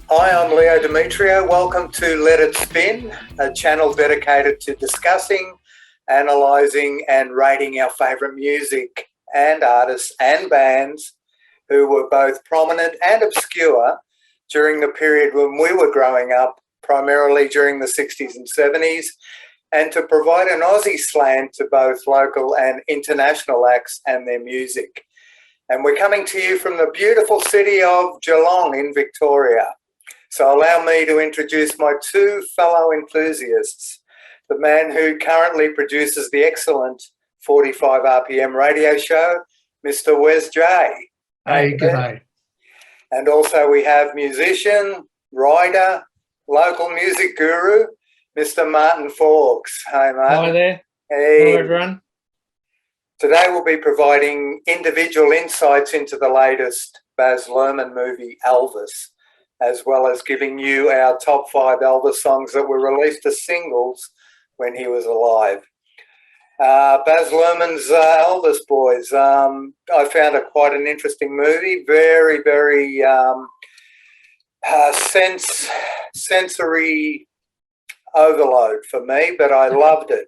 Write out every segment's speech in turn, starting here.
Hi, I'm Leo Demetrio. Welcome to Let It Spin, a channel dedicated to discussing, analysing and rating our favourite music and artists and bands who were both prominent and obscure during the period when we were growing up, primarily during the 60s and 70s, and to provide an Aussie slant to both local and international acts and their music. And we're coming to you from the beautiful city of Geelong in Victoria. So allow me to introduce my two fellow enthusiasts, the man who currently produces the excellent 45 RPM radio show, Mr. Wes J. Hey, good day. And also we have musician, writer, local music guru, Mr. Martin Forbes. Hi, Martin. Hi there. Hey. Hello, everyone. Today we'll be providing individual insights into the latest Baz Luhrmann movie, Elvis, as well as giving you our top 5 Elvis songs that were released as singles when he was alive. Baz Luhrmann's Elvis Boys. I found it quite an interesting movie, very, very sensory overload for me, but I loved it.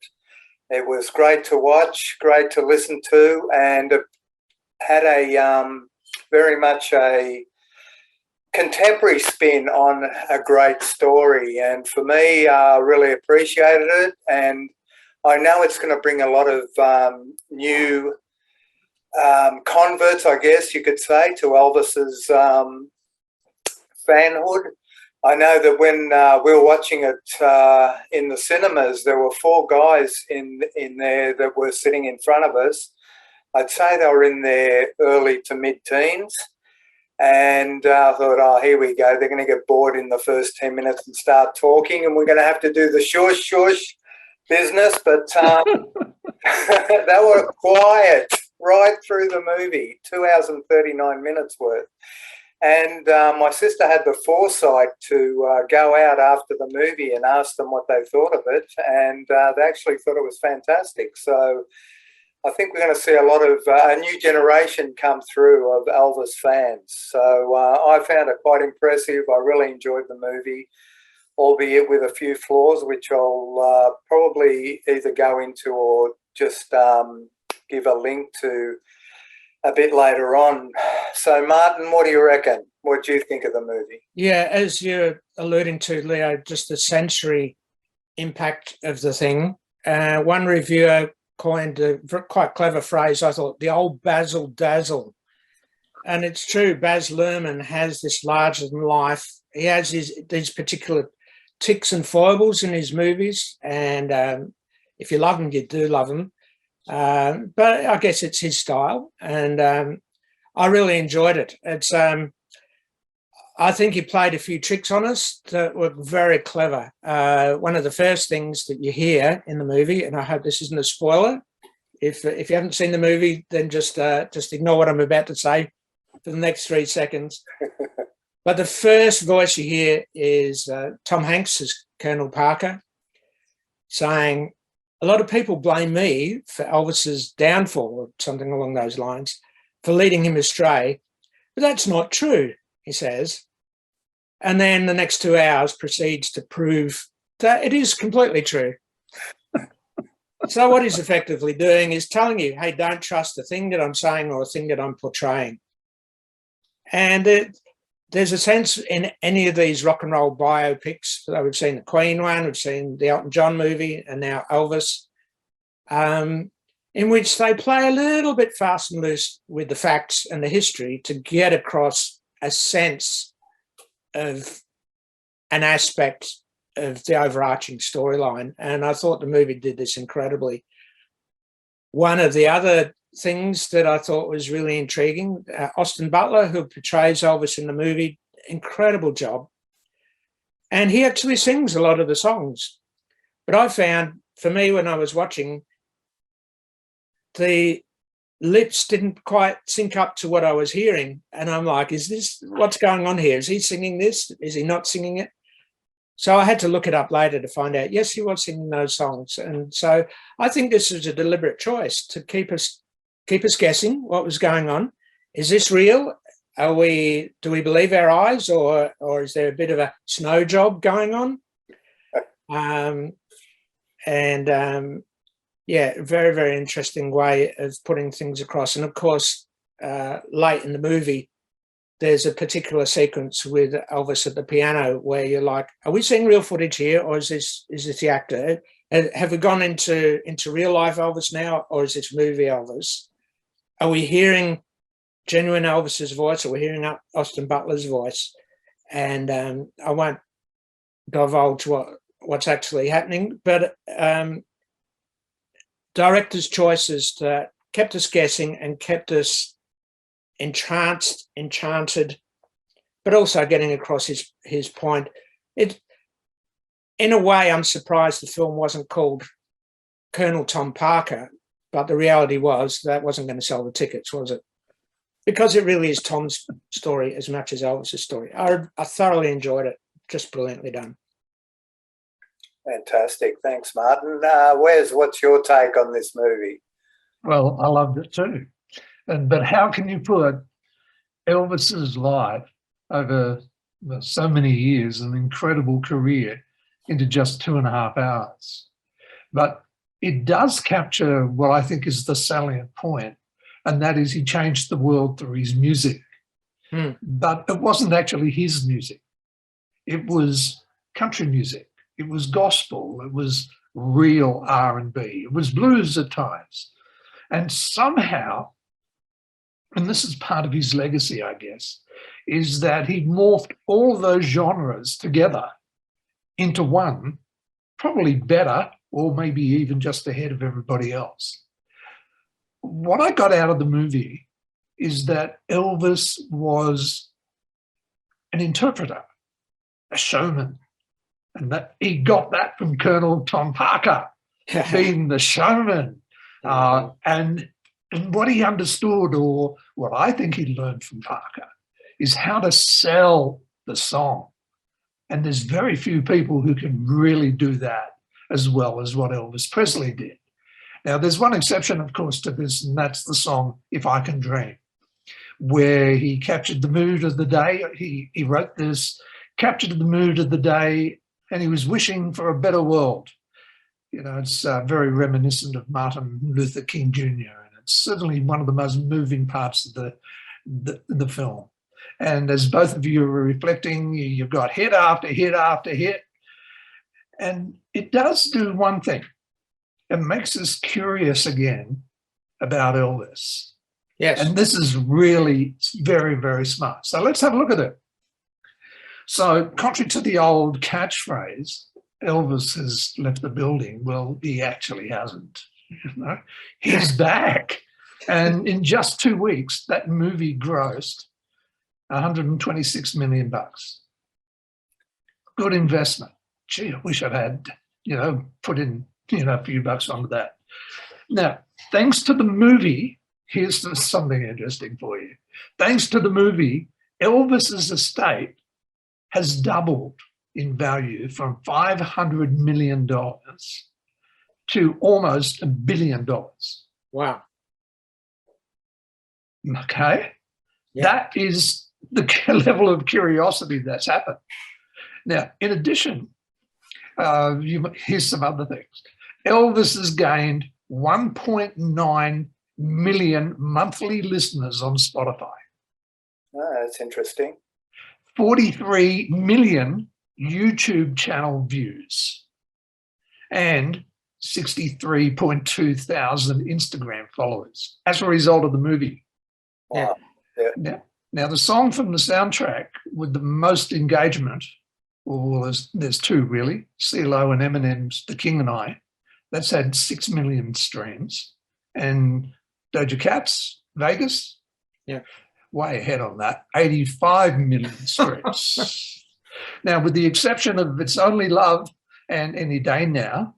It was great to watch, great to listen to, and it had a very much a contemporary spin on a great story. And for me, I really appreciated it. And I know it's going to bring a lot of new converts, I guess you could say, to Elvis's fanhood. I know that when we were watching it in the cinemas, there were 4 guys in there that were sitting in front of us. I'd say they were in their early to mid-teens. And I thought, oh, here we go. They're going to get bored in the first 10 minutes and start talking, and we're going to have to do the shush business. But they were quiet right through the movie, 2 hours and 39 minutes worth. And my sister had the foresight to go out after the movie and ask them what they thought of it. And they actually thought it was fantastic. So I think we're going to see a lot of a new generation come through of Elvis fans. So I found it quite impressive. I really enjoyed the movie, albeit with a few flaws, which I'll probably either go into or just give a link to a bit later on. So, Martin, what do you reckon? What do you think of the movie? Yeah, as you're alluding to, Leo, just the sensory impact of the thing. One reviewer coined a quite clever phrase, I thought, the old Basil Dazzle. And it's true, Baz Luhrmann has this larger-than-life. He has these particular tics and foibles in his movies, and if you love them, you do love them. But I guess it's his style, and I really enjoyed it. It's I think he played a few tricks on us that were very clever. One of the first things that you hear in the movie, and I hope this isn't a spoiler, if you haven't seen the movie, then just ignore what I'm about to say for the next 3 seconds. But the first voice you hear is Tom Hanks as Colonel Parker saying, "A lot of people blame me for Elvis's downfall," or something along those lines, "for leading him astray. But that's not true," he says. And then the next 2 hours proceeds to prove that it is completely true. So what he's effectively doing is telling you, hey, don't trust the thing that I'm saying or the thing that I'm portraying. And there's a sense in any of these rock and roll biopics, so we've seen the Queen one, we've seen the Elton John movie, and now Elvis, in which they play a little bit fast and loose with the facts and the history to get across a sense of an aspect of the overarching storyline. And I thought the movie did this incredibly. One of the other things that I thought was really intriguing, Austin Butler, who portrays Elvis in the movie, incredible job. And he actually sings a lot of the songs. But I found, for me, when I was watching, the lips didn't quite sync up to what I was hearing. And I'm like, is this, what's going on here? Is he singing this? Is he not singing it? So I had to look it up later to find out, yes, he was singing those songs. And so I think this was a deliberate choice to keep us guessing what was going on. Is this real? do we believe our eyes, or is there a bit of a snow job going on? Yeah, very, very interesting way of putting things across. And of course, late in the movie, there's a particular sequence with Elvis at the piano where you're like, are we seeing real footage here, or is this the actor? Have we gone into real life Elvis now, or is this movie Elvis? Are we hearing genuine Elvis's voice, or are we hearing Austin Butler's voice? And I won't divulge what's actually happening, but director's choices that kept us guessing and kept us enchanted, but also getting across his point. In a way, I'm surprised the film wasn't called Colonel Tom Parker, but the reality was that wasn't going to sell the tickets, was it? Because it really is Tom's story as much as Elvis's story. I thoroughly enjoyed it. Just brilliantly done. Fantastic. Thanks, Martin. What's your take on this movie? Well, I loved it too. But how can you put Elvis's life over so many years, an incredible career, into just 2.5 hours? But it does capture what I think is the salient point, and that is he changed the world through his music. But it wasn't actually his music. It was country music. It was gospel. It was real R&B. It was blues at times. And somehow, and this is part of his legacy, I guess, is that he morphed all of those genres together into one, probably better, or maybe even just ahead of everybody else. What I got out of the movie is that Elvis was an interpreter, a showman, and that he got that from Colonel Tom Parker, being the showman. And what he understood, or what I think he learned from Parker, is how to sell the song. And there's very few people who can really do that as well as what Elvis Presley did. Now, there's one exception, of course, to this, and that's the song If I Can Dream, where he captured the mood of the day. He wrote this, captured the mood of the day, and he was wishing for a better world. You know, it's very reminiscent of Martin Luther King Jr., and it's certainly one of the most moving parts of the film. And as both of you are reflecting, you've got hit after hit after hit. And it does do one thing. It makes us curious again about Elvis. Yes. And this is really very, very smart. So let's have a look at it. So contrary to the old catchphrase, Elvis has left the building. Well, he actually hasn't. You know, he's back. And in just 2 weeks, that movie grossed $126 million. Good investment. Gee, I wish I'd had, put in, a few bucks onto that. Now, thanks to the movie, here's something interesting for you. Thanks to the movie, Elvis's estate has doubled in value from $500 million to almost $1 billion. Wow. Okay. Yeah. That is the level of curiosity that's happened. Now, in addition, here's some other things. Elvis has gained 1.9 million monthly listeners on Spotify. Oh, that's interesting. 43 million YouTube channel views and 63.2 thousand Instagram followers as a result of the movie. Wow. Yeah. Now, the song from the soundtrack with the most engagement, well, there's two really, CeeLo and Eminem's The King and I. That's had 6 million streams. And Doja Cat's Vegas, way ahead on that, 85 million streams. Now, with the exception of It's Only Love and Any Day Now,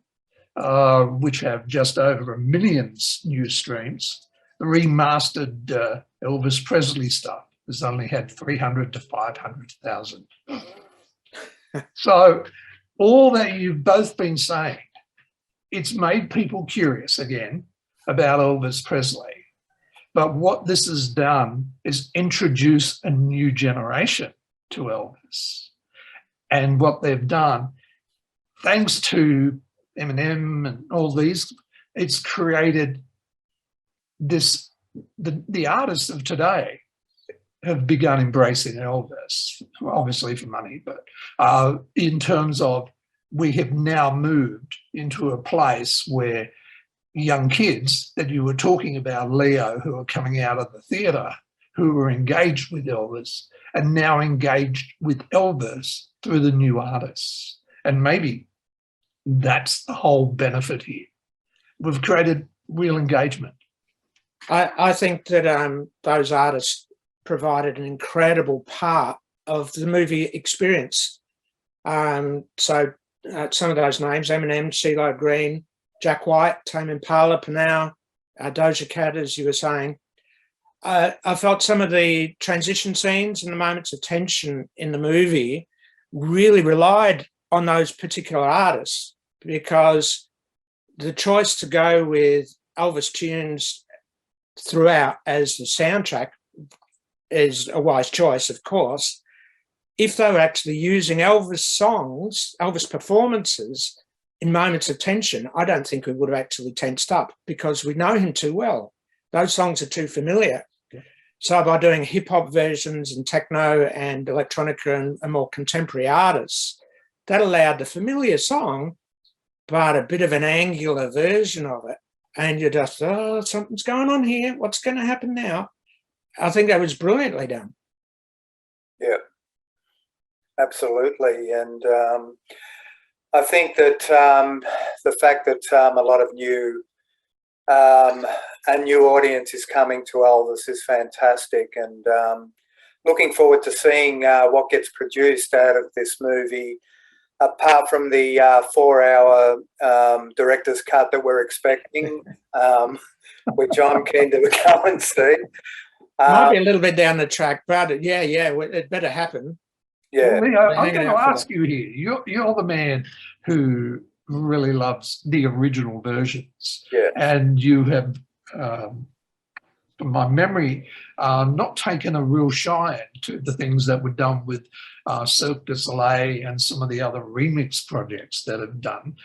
which have just over 1 million new streams, the remastered Elvis Presley stuff has only had 300 to 500,000. So all that you've both been saying, it's made people curious again about Elvis Presley. But what this has done is introduce a new generation to Elvis. And what they've done, thanks to Eminem and all these, it's created this, the artists of today have begun embracing Elvis, obviously for money, but in terms of we have now moved into a place where young kids that you were talking about, Leo, who are coming out of the theatre, who were engaged with Elvis, and now engaged with Elvis through the new artists. And maybe that's the whole benefit here. We've created real engagement. I think that those artists provided an incredible part of the movie experience. So some of those names, Eminem, CeeLo Green, Jack White, Tame Impala, Panau, Doja Cat, as you were saying. I felt some of the transition scenes and the moments of tension in the movie really relied on those particular artists, because the choice to go with Elvis tunes throughout as the soundtrack is a wise choice, of course. If they were actually using Elvis songs, Elvis performances in moments of tension, I don't think we would have actually tensed up, because we know him too well. Those songs are too familiar. Yeah. So by doing hip-hop versions and techno and electronica and more contemporary artists, that allowed the familiar song, but a bit of an angular version of it. And you're just, oh, something's going on here. What's going to happen now? I think that was brilliantly done. Yeah, absolutely. And I think that the fact that a lot of a new audience is coming to Elvis is fantastic, and looking forward to seeing what gets produced out of this movie, apart from the 4-hour director's cut that we're expecting, which I'm keen to go and see. Might be a little bit down the track, but yeah, it better happen. Yeah. Well, Leo, I'm going to ask you here. You're the man who really loves the original versions. Yeah. And you have, from my memory, not taken a real shine to the things that were done with Cirque du Soleil and some of the other remix projects that have done.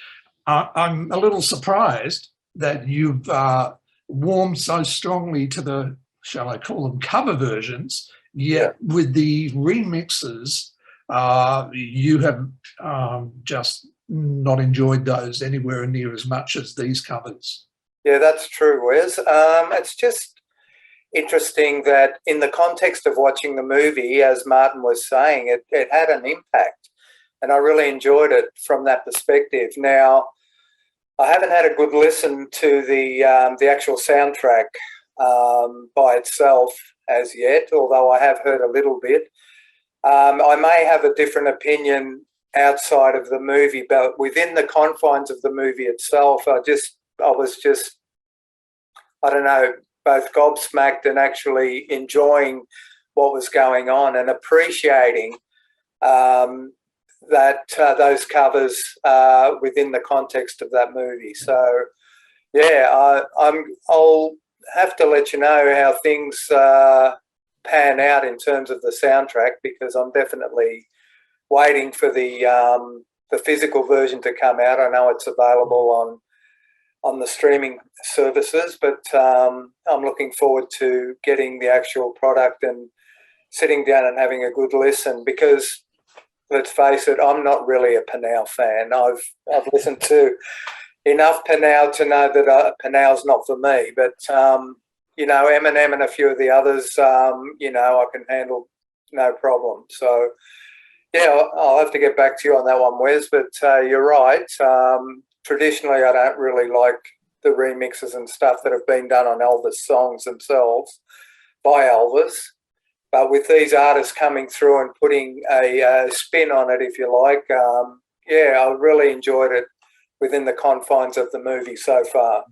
I'm a little surprised that you've warmed so strongly to the, shall I call them, cover versions, yet with the remixes, you have just not enjoyed those anywhere near as much as these covers. Yeah, that's true, Wes. It's just interesting that in the context of watching the movie, as Martin was saying, it had an impact, and I really enjoyed it from that perspective. Now, I haven't had a good listen to the actual soundtrack by itself as yet, although I have heard a little bit. I may have a different opinion outside of the movie, but within the confines of the movie itself, I was just, I don't know, both gobsmacked and actually enjoying what was going on and appreciating those covers within the context of that movie. So, yeah, I'll have to let you know how things pan out in terms of the soundtrack, because I'm definitely waiting for the physical version to come out. I know it's available on the streaming services, but I'm looking forward to getting the actual product and sitting down and having a good listen, because let's face it, I'm not really a Panau fan. I've listened to enough Panau to know that Panau's not for me, but Eminem and a few of the others, I can handle no problem. So, yeah, I'll have to get back to you on that one, Wes, but you're right. Traditionally, I don't really like the remixes and stuff that have been done on Elvis songs themselves by Elvis. But with these artists coming through and putting a spin on it, if you like, I really enjoyed it within the confines of the movie so far.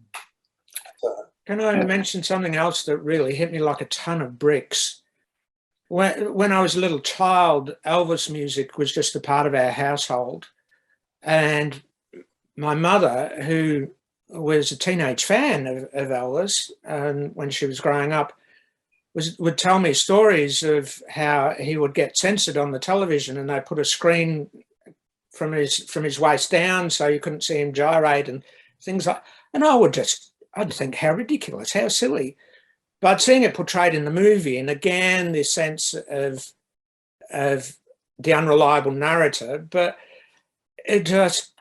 So. Can I mention something else that really hit me like a ton of bricks? When I was a little child, Elvis music was just a part of our household. And my mother, who was a teenage fan of Elvis, and when she was growing up, would tell me stories of how he would get censored on the television, and they put a screen from his waist down so you couldn't see him gyrate and things like. And I'd think, how ridiculous, how silly. But seeing it portrayed in the movie, and again this sense of the unreliable narrator, but it just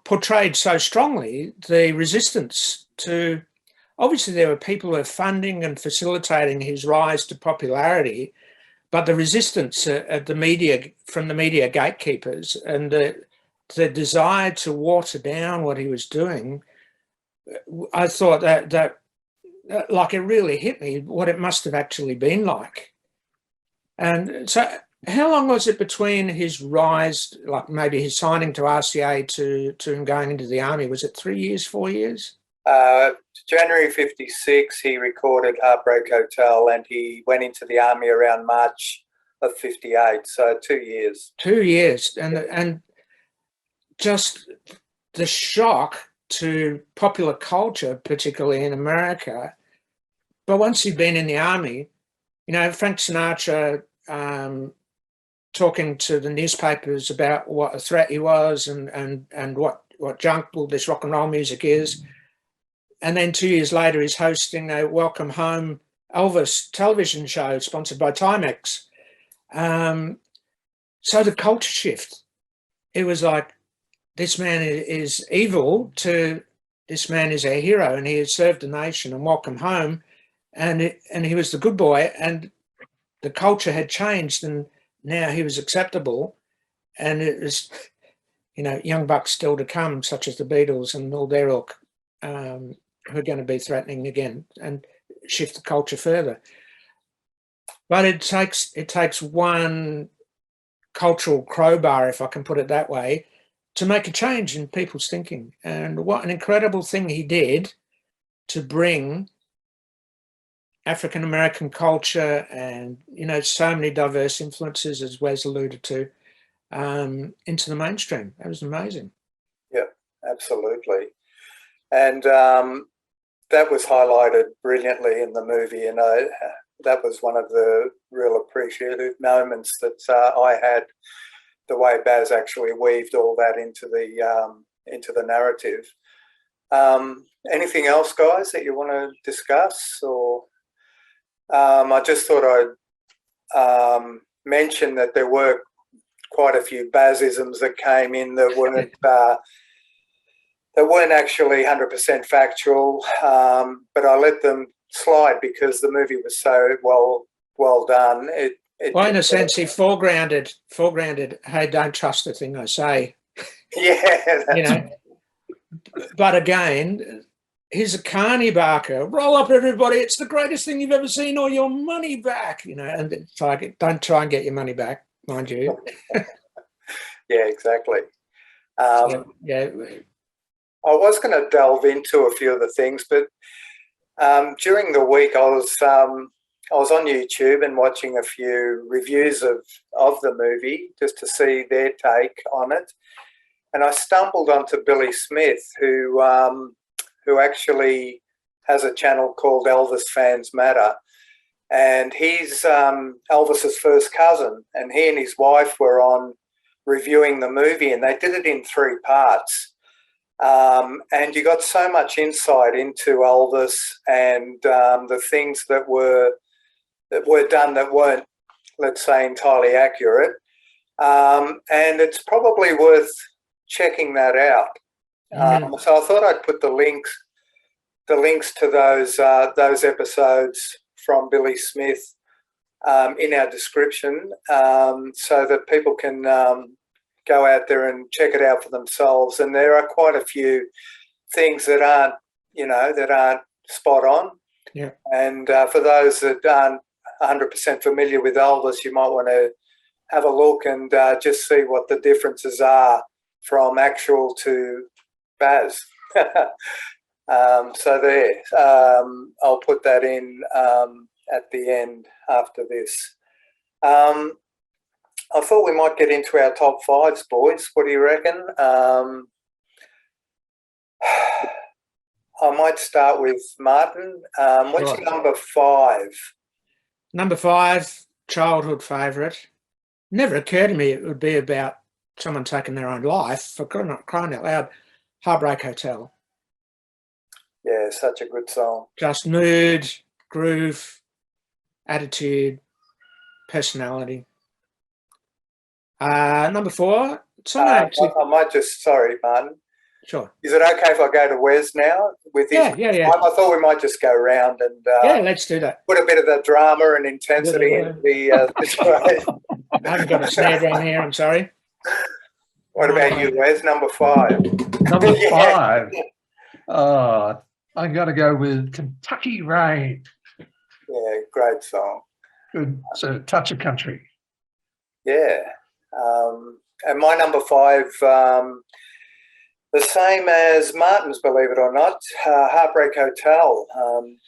portrayed so strongly the resistance to. Obviously, there were people who were funding and facilitating his rise to popularity, but the resistance of the media, from the media gatekeepers, and the desire to water down what he was doing, I thought that like, it really hit me what it must have actually been like. And so, how long was it between his rise, like maybe his signing to RCA, to him going into the army? Was it 3 years, 4 years? January 56, he recorded Heartbreak Hotel, and he went into the army around March of 58. So 2 years. 2 years. And just the shock to popular culture, particularly in America. But once he'd been in the army, Frank Sinatra talking to the newspapers about what a threat he was, and what junk all this rock and roll music is. And then 2 years later, he's hosting a Welcome Home Elvis television show sponsored by Timex. So the culture shift, it was like, this man is evil to this man is our hero, and he has served the nation, and welcome home. And he was the good boy, and the culture had changed, and now he was acceptable. And it was, young bucks still to come, such as the Beatles and all their ilk, who are going to be threatening again and shift the culture further. But it takes one cultural crowbar, if I can put it that way, to make a change in people's thinking. And what an incredible thing he did to bring African-American culture and, so many diverse influences, as Wes alluded to, into the mainstream. That was amazing. Yeah, absolutely. And that was highlighted brilliantly in the movie, and that was one of the real appreciative moments that I had, the way Baz actually weaved all that into the narrative. Anything else, guys, that you want to discuss? Or I just thought I'd mention that there were quite a few Bazisms that came in that weren't actually 100% factual, but I let them slide because the movie was so well done. Well, in a sense, he foregrounded, hey, don't trust the thing I say. Yeah. But again, he's a carny barker. Roll up, everybody. It's the greatest thing you've ever seen, or your money back. And it's like, don't try and get your money back, mind you. Yeah, exactly. Yeah. I was going to delve into a few of the things, but during the week I was on YouTube and watching a few reviews of the movie just to see their take on it, and I stumbled onto Billy Smith, who actually has a channel called Elvis Fans Matter, and he's Elvis's first cousin, and he and his wife were on reviewing the movie, and they did it in 3 parts. And you got so much insight into Elvis and the things that were done that weren't, let's say, entirely accurate. And it's probably worth checking that out. So I thought I'd put the links to those episodes from Billy Smith in our description, so that people can go out there and check it out for themselves. And there are quite a few things that aren't spot on. Yeah. And for those that aren't 100% familiar with Elvis, you might want to have a look and just see what the differences are from actual to Baz. So there, I'll put that in at the end after this. I thought we might get into our top 5s, boys. What do you reckon? I might start with Martin. What's Sure. your number 5? Number 5, childhood favourite. Never occurred to me it would be about someone taking their own life, for crying out loud. Heartbreak Hotel. Yeah, such a good song. Just mood, groove, attitude, personality. Number 4, someone actually. I might just, sorry, Martin. Sure. Is it okay if I go to Wes now with his? Yeah. I thought we might just go around and Yeah, let's do that. put a bit of the drama and intensity into the situation. I haven't got a snare drum here, I'm sorry. What about you, Wes? Number 5. Number 5. I'm going to go with Kentucky Rain. Yeah, great song. Good. So touch of country. Yeah. And my number 5, the same as Martin's, believe it or not, Heartbreak Hotel.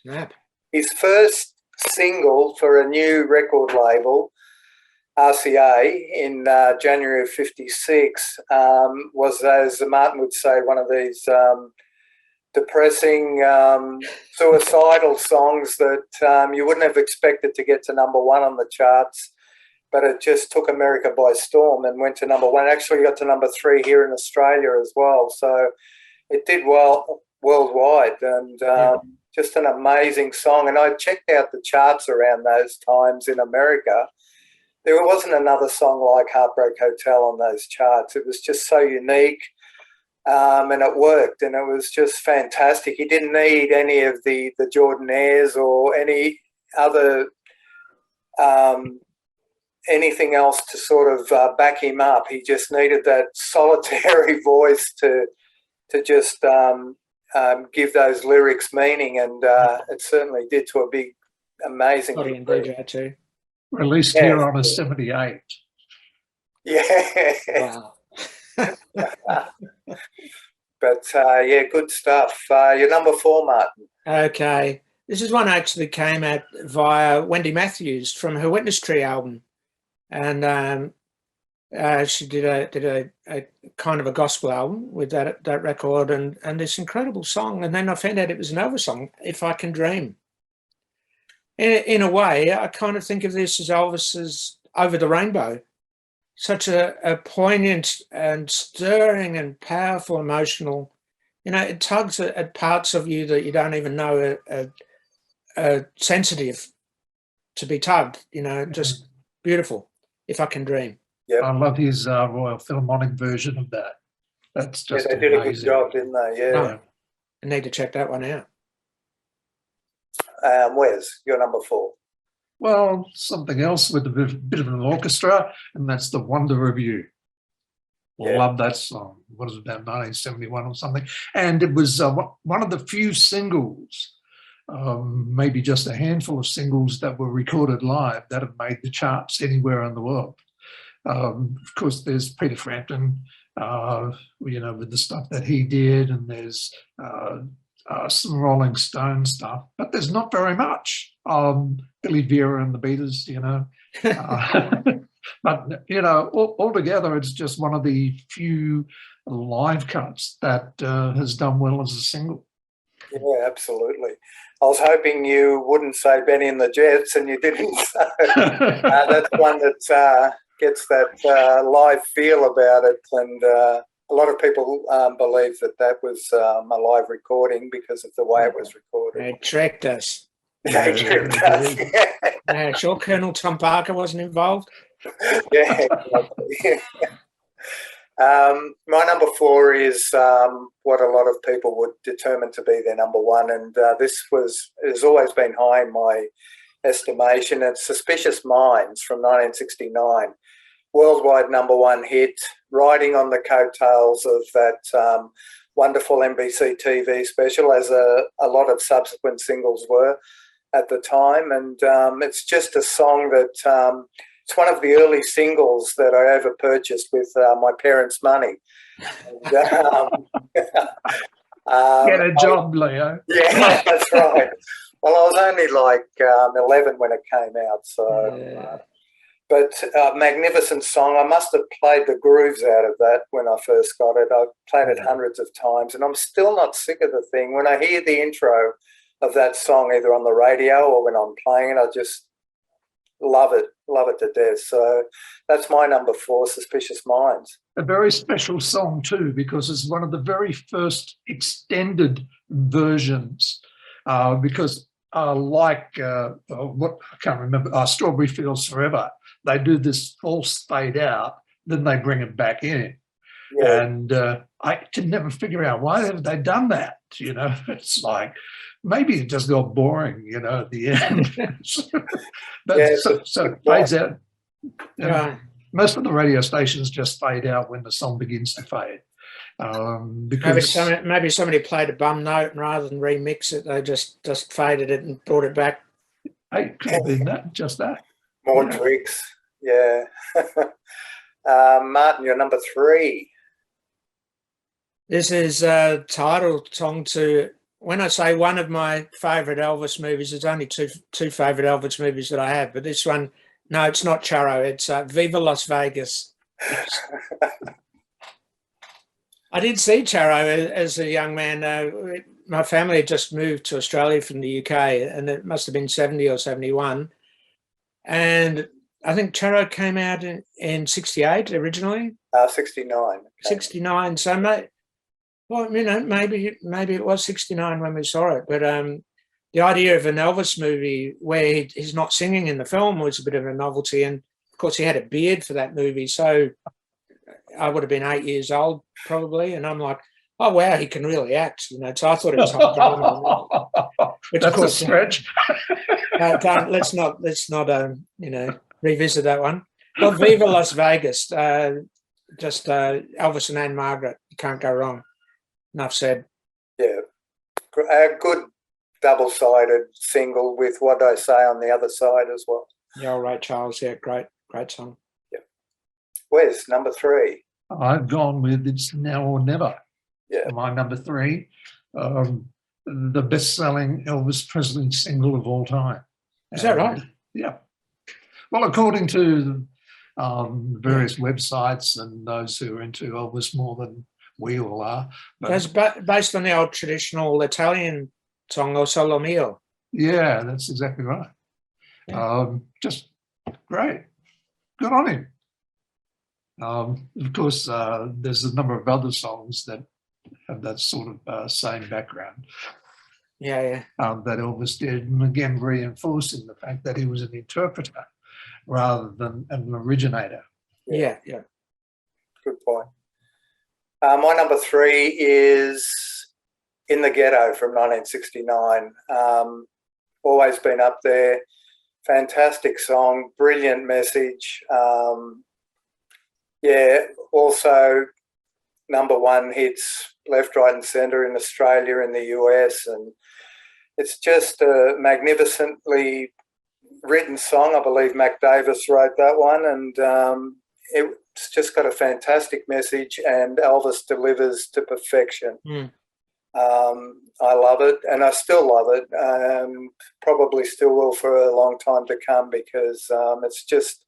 Snap. His first single for a new record label, RCA, in January of '56, was, as Martin would say, one of these depressing, suicidal songs that you wouldn't have expected to get to number 1 on the charts. But it just took America by storm and went to number 1. Actually got to number 3 here in Australia as well. So it did well worldwide, and just an amazing song. And I checked out the charts around those times in America. There wasn't another song like Heartbreak Hotel on those charts. It was just so unique, and it worked, and it was just fantastic. He didn't need any of the Jordanaires or any other anything else to sort of back him up. He just needed that solitary voice to just give those lyrics meaning, and it certainly did to a big, amazing Scotty and DJ too. Released here on a 78. Yeah. Wow. But yeah, good stuff. Your number 4, Martin. Okay. This is one actually came out via Wendy Matthews from her Witness Tree album. And she did a kind of a gospel album with that record and this incredible song. And then I found out it was an Elvis song, If I Can Dream. In a way, I kind of think of this as Elvis's Over the Rainbow. Such a poignant and stirring and powerful, emotional, it tugs at parts of you that you don't even know are sensitive to be tugged, just beautiful. If I Can Dream. Yep. I love his Royal Philharmonic version of that. That's just they did a good job, didn't they? Yeah. I need to check that one out. Wes, your number 4? Well, something else with a bit of an orchestra, and that's The Wonder of You. Love that song. What is it, about 1971 or something? And it was one of the few singles, maybe just a handful of singles that were recorded live that have made the charts anywhere in the world. Of course, there's Peter Frampton, with the stuff that he did, and there's some Rolling Stone stuff, but there's not very much. Billy Vera and the Beatles, but altogether, it's just one of the few live cuts that has done well as a single. Yeah, absolutely. I was hoping you wouldn't say Benny and the Jets, and you didn't. So that's one that gets that live feel about it, and a lot of people believe that was a live recording because of the way it was recorded. They tricked us. They tricked us. Yeah, sure, Colonel Tom Parker wasn't involved. Yeah, exactly. My number 4 is what a lot of people would determine to be their number 1, and this has always been high in my estimation. It's Suspicious Minds from 1969. Worldwide number 1 hit, riding on the coattails of that wonderful NBC TV special, as a lot of subsequent singles were at the time. And it's just a song that... it's one of the early singles that I ever purchased with my parents' money. And, get a job, Leo. Yeah, that's right. Well, I was only like 11 when it came out. So, But magnificent song. I must have played the grooves out of that when I first got it. I've played it hundreds of times, and I'm still not sick of the thing. When I hear the intro of that song, either on the radio or when I'm playing it, I just love it to death. So that's my number 4, Suspicious Minds. A very special song too, because it's one of the very first extended versions, because what I can't remember, Strawberry Fields Forever, they do this false fade out, then they bring it back in. Yeah. And I can never figure out why have they done that. You know, it's like maybe it just got boring, you know, at the end. So it fades out. Yeah. Most of the radio stations just fade out when the song begins to fade. Because maybe somebody played a bum note, and rather than remix it, they just faded it and brought it back. Hey, could have been that, just that. More tricks, yeah. Martin, you're number 3. This is a title song to, when I say one of my favourite Elvis movies, there's only two favourite Elvis movies that I have, but this one, no, it's not Charo, it's Viva Las Vegas. I did see Charo as a young man. My family had just moved to Australia from the UK, and it must have been 70 or 71. And I think Charo came out in 68 originally. 69. Okay. 69. So, well, you know, maybe it was 69 when we saw it. But the idea of an Elvis movie where he's not singing in the film was a bit of a novelty. And, of course, he had a beard for that movie. So I would have been 8 years old probably. And I'm like, oh, wow, he can really act. You know, so I thought it was Tom Brown. That's a stretch. Let's not you know, revisit that one. Well, Viva Las Vegas, just Elvis and Anne Margaret. You can't go wrong. Enough said. Yeah, a good double-sided single with What I Say on the other side as well. Yeah, all right, Charles. Yeah, great song. Yeah. Where's number 3? I've gone with It's Now or Never. Yeah. My number 3, the best-selling Elvis Presley single of all time. Is that right? Yeah. Well, according to various websites and those who are into Elvis more than we all are. That's based on the old traditional Italian song, O Solo Mio. Yeah, that's exactly right. Yeah. Just great. Good on him. Of course, there's a number of other songs that have that sort of same background. Yeah. That Elvis did, and again reinforcing the fact that he was an interpreter rather than an originator. Yeah. Good point. My number 3 is In the Ghetto from 1969. Always been up there. Fantastic song, brilliant message. Also number 1 hits left, right and centre in Australia, in the US, and it's just a magnificently written song. I believe Mac Davis wrote that one, and it's just got a fantastic message, and Elvis delivers to perfection. I love it, and I still love it. Probably still will for a long time to come, because it's just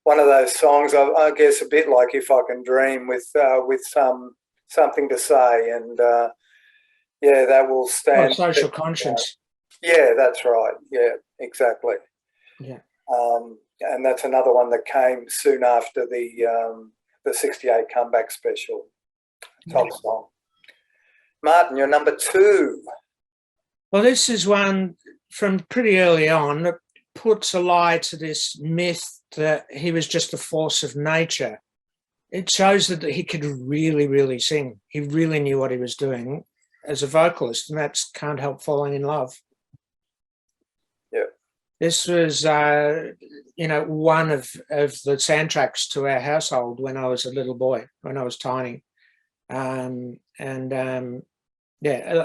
one of those songs, I guess, a bit like If I Can Dream, with something to say, and that will stand. Social conscience. Yeah, that's right. Yeah, exactly. Yeah. And that's another one that came soon after the 68 comeback special. Top song. Martin, you're number 2. Well, this is one from pretty early on that puts a lie to this myth that he was just a force of nature. It shows that he could really, really sing. He really knew what he was doing as a vocalist, and that's Can't Help Falling in Love. Yeah. This was, one of the soundtracks to our household when I was a little boy, when I was tiny. I'll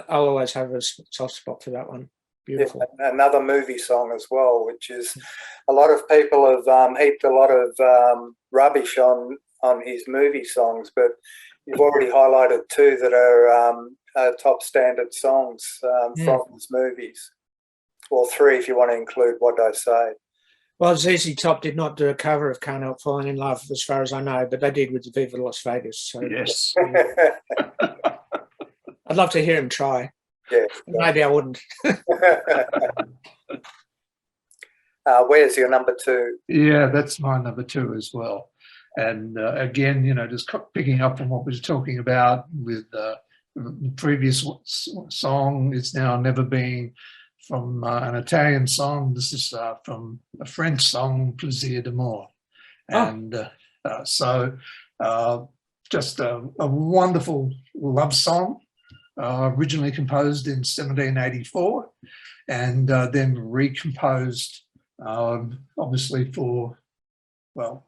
always have a soft spot for that one. Beautiful. Yeah, another movie song as well, which is a lot of people have heaped a lot of rubbish on his movie songs, but you've already highlighted 2 that are top standard songs from his movies. Well, 3 if you want to include What I Say. Well, ZZ Top did not do a cover of Can't Help Falling in Love, as far as I know, but they did with Viva Las Vegas. So Yes. I'd love to hear him try. Yeah. Maybe I wouldn't. Where's your number 2? Yeah, that's my number 2 as well. And again, you know, just picking up on what we were talking about with the previous song, It's Now Never Been, from an Italian song. This is from a French song, Plaisir d'amour. And so just a wonderful love song, originally composed in 1784 and then recomposed, obviously for, well,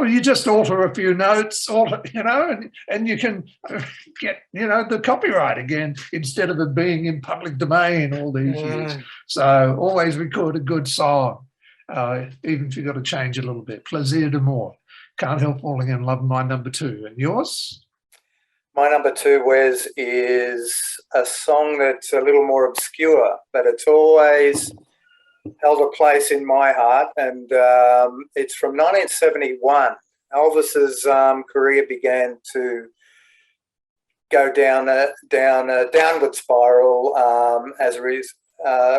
you just alter a few notes, you know, and you can get, you know, the copyright again instead of it being in public domain all these years. So always record a good song, even if you've got to change a little bit. Plaisir d'amour, Can't Help Falling in Love, my number 2. And yours? My number 2, Wes, is a song that's a little more obscure, but it's always held a place in my heart, and it's from 1971. Elvis's career began to go down a downward spiral as a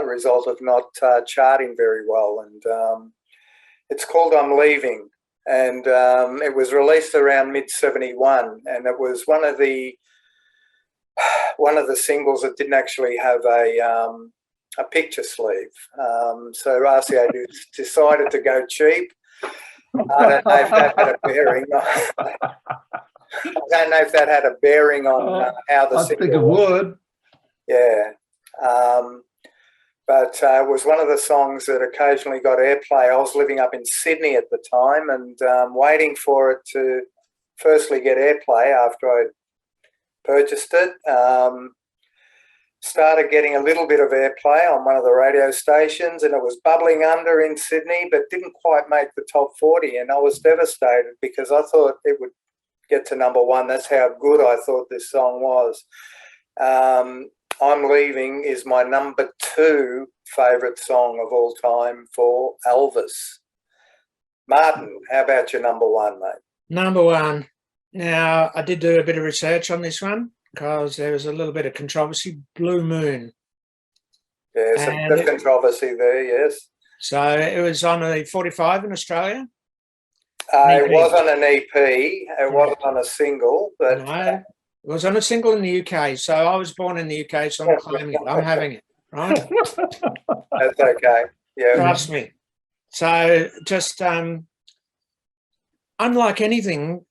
result of not charting very well, and it's called "I'm Leaving," and it was released around mid-71, and it was one of the singles that didn't actually have a picture sleeve. So RCA decided to go cheap. I don't know if that had a bearing. I don't know if that had a bearing on how the single I think it would. Yeah. But it was one of the songs that occasionally got airplay. I was living up in Sydney at the time and waiting for it to firstly get airplay after I purchased it. Started getting a little bit of airplay on one of the radio stations, and it was bubbling under in Sydney, but didn't quite make the top 40. And I was devastated because I thought it would get to number 1. That's how good I thought this song was. I'm Leaving is my number 2 favourite song of all time for Elvis. Martin, how about your number 1, mate? Number 1. Now, I did do a bit of research on this one, because there was a little bit of controversy. Blue Moon. Yeah, some good controversy there, yes. So it was on a 45 in Australia. It was on an EP. It wasn't on a single, but no, it was on a single in the UK. So I was born in the UK, so I'm claiming it. I'm having it, right? That's okay. Yeah, trust me. So just unlike anything,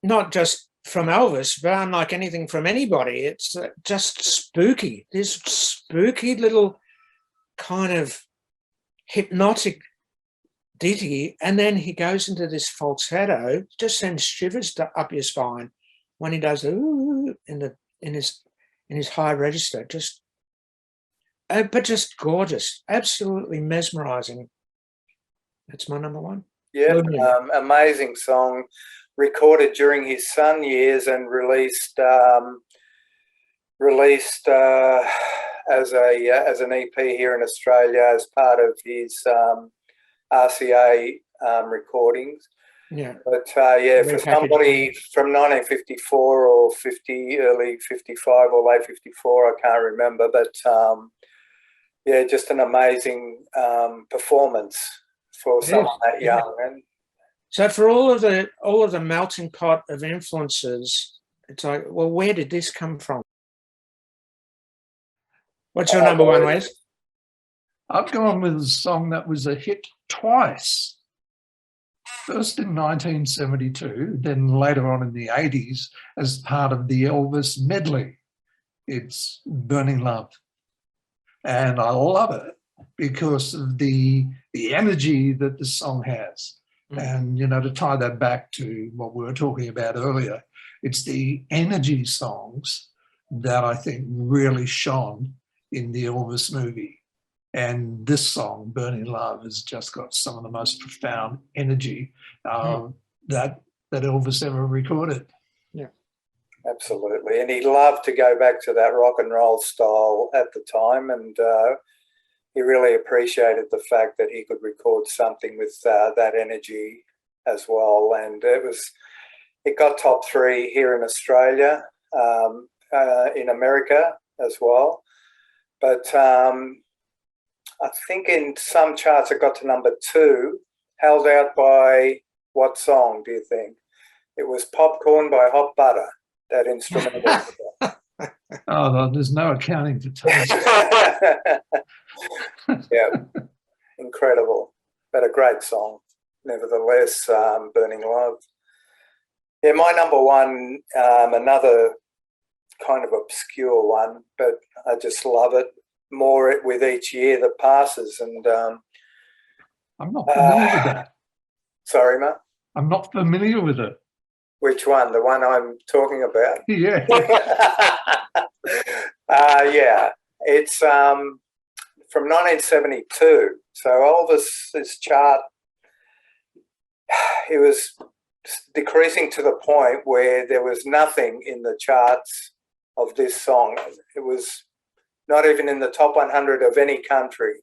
not just from Elvis, but unlike anything from anybody, it's just spooky. This spooky little kind of hypnotic ditty, and then he goes into this falsetto, just sends shivers up your spine when he does ooh in his high register. But just gorgeous, absolutely mesmerizing. That's my number 1. Yeah, amazing song. Recorded during his Sun years and released as an EP here in Australia as part of his RCA recordings. Yeah, but for somebody from 1954 or early 55 or late 54, I can't remember, but just an amazing performance for someone that young. And so for all of the melting pot of influences, it's like, well, where did this come from? What's your number 1, Wes? I've gone with a song that was a hit twice. First in 1972, then later on in the 80s as part of the Elvis medley. It's Burning Love. And I love it because of the energy that the song has. And, you know, to tie that back to what we were talking about earlier, it's the energy songs that I think really shone in the Elvis movie. And this song, Burning Love, has just got some of the most profound energy that Elvis ever recorded. Yeah, absolutely. And he loved to go back to that rock and roll style at the time. And he really appreciated the fact that he could record something with that energy as well. And it got top 3 here in Australia, in America as well. But I think in some charts it got to number 2, held out by what song, do you think? It was Popcorn by Hot Butter, that instrumental. Oh, well, there's no accounting for taste. Yeah, incredible. But a great song, nevertheless, Burning Love. Yeah, my number 1, another kind of obscure one, but I just love it more with each year that passes. And I'm not familiar with that. Sorry, Matt? I'm not familiar with it. Which one? The one I'm talking about? Yeah. Yeah, it's from 1972. So Elvis's chart, it was decreasing to the point where there was nothing in the charts of this song. It was not even in the top 100 of any country.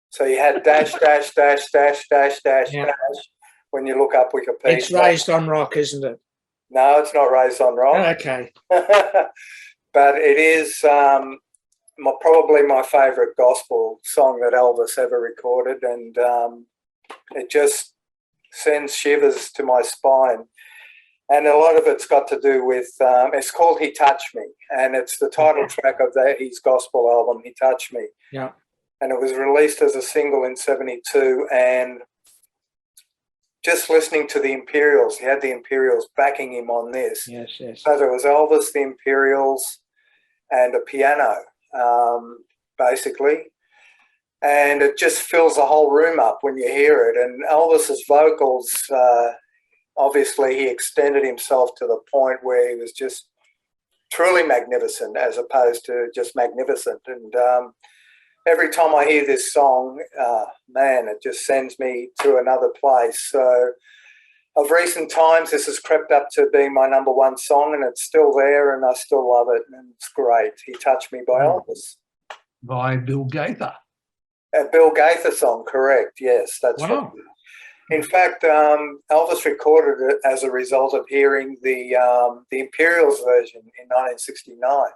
So you had dash, dash, dash, dash, dash, dash, Yeah. dash when you look up Wikipedia. It's Raised on Rock, isn't it? No, it's not Raised on Rock. Okay. But it is probably my favourite gospel song that Elvis ever recorded, and it just sends shivers to my spine. And a lot of it's got to do with, it's called He Touched Me, and it's the title track of his gospel album, He Touched Me. Yeah. And it was released as a single in 72, and just listening to the Imperials, he had the Imperials backing him on this. Yes, yes. So there was Elvis, the Imperials, and a piano, basically. And it just fills the whole room up when you hear it. And Elvis's vocals, obviously he extended himself to the point where he was just truly magnificent as opposed to just magnificent. And every time I hear this song, man, it just sends me to another place. So of recent times, this has crept up to being my number 1 song, and it's still there, and I still love it, and it's great. He Touched Me by Elvis. By Bill Gaither. A Bill Gaither song, correct, yes. That's Wow. right. In fact, Elvis recorded it as a result of hearing the Imperials version in 1969.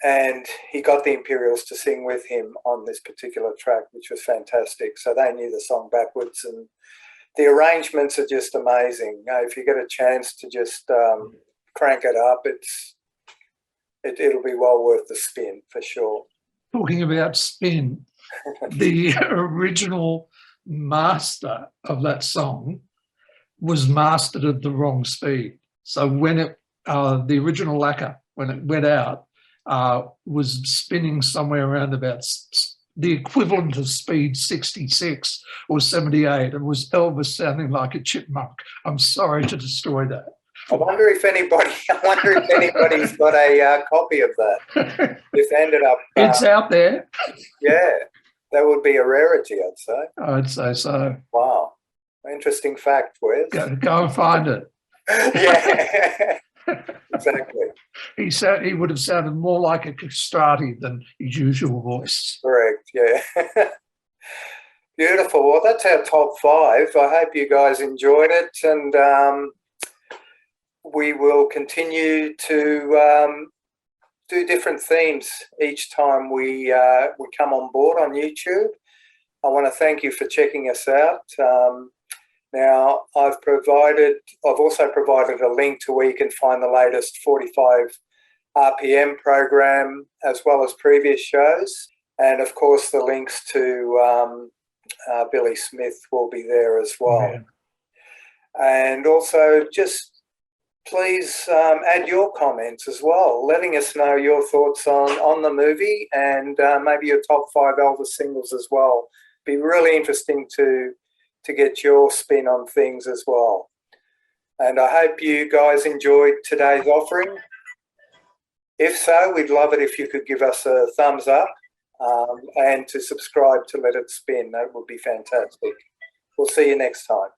And he got the Imperials to sing with him on this particular track, which was fantastic. So they knew the song backwards, and the arrangements are just amazing. If you get a chance to just crank it up, it'll be well worth the spin for sure. Talking about spin, the original master of that song was mastered at the wrong speed. So when the original lacquer, when it went out, was spinning somewhere around about the equivalent of speed 66 or 78, and was Elvis sounding like a chipmunk. I'm sorry to destroy that. I wonder if anybody's got a copy of that. If they ended up, It's out there. Yeah, that would be a rarity, I'd say. I'd say so. Wow, interesting fact, Wes. Go and find it. Yeah. Exactly. He would have sounded more like a castrati than his usual voice. Correct, yeah. Beautiful. Well, that's our top 5. I hope you guys enjoyed it, and we will continue to do different themes each time we come on board on YouTube. I want to thank you for checking us out. Now, I've also provided a link to where you can find the latest 45 RPM program, as well as previous shows. And of course, the links to Billy Smith will be there as well. Yeah. And also just please add your comments as well, letting us know your thoughts on the movie, and maybe your top 5 Elvis singles as well. Be really interesting to get your spin on things as well. And I hope you guys enjoyed today's offering. If so, we'd love it if you could give us a thumbs up and to subscribe to Let It Spin. That would be fantastic. We'll see you next time.